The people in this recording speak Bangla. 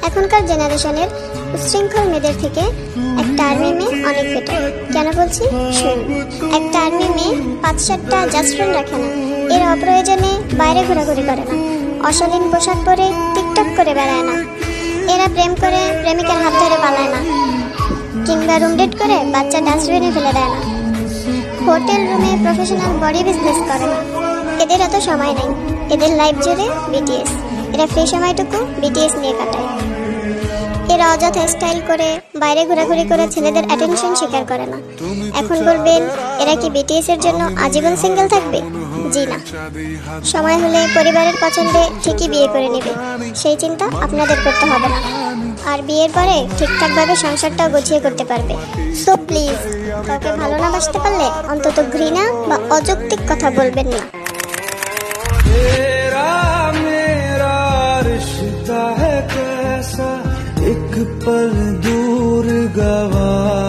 এখনকার জেনারেশনের উচ্ছৃঙ্খল মেয়েদের থেকে একটা আর্মি মেয়ে অনেক বেটার। কেন বলছি শুনুন। একটা আর্মি মেয়ে 5-7টা জাস্ট ফ্রেন্ড রাখে না, এর অপ্রয়োজনে বাইরে ঘোরাঘুরি করে না, অশালীন পোশাক পরে টিকটক করে বেড়ায় না, এরা প্রেম করে প্রেমিকার হাত ধরে পালায় না, কিংবা রুম ডেট করে বাচ্চা ডাস্টবিনে ফেলে দেয় না, হোটেল রুমে প্রফেশনাল বডি বিজনেস করে না। এদের এত সময় নেই, এদের লাইফ জুড়ে বিটিএস। এরা ফ্রি সময়টুকু বিটিএস নিয়ে কাটায়। এরা অযথা স্টাইল করে বাইরে ঘোরাঘুরি করে ছেলেদের অ্যাটেনশন স্বীকার করে না। এখন বলবেন এরা কি বিটিএস এর জন্য আজীবন সিঙ্গেল থাকবে? জি না, সময় হলে পরিবারের পছন্দে ঠিকই বিয়ে করে নেবে, সেই চিন্তা আপনাদের করতে হবে না। আর বিয়ের পরে ঠিকঠাকভাবে সংসারটাও গুছিয়ে করতে পারবে। সো প্লিজ, কাউকে ভালো না বাসতে পারলে অন্তত ঘৃণা বা অযৌক্তিক কথা বলবেন না। एक पल दूर गवा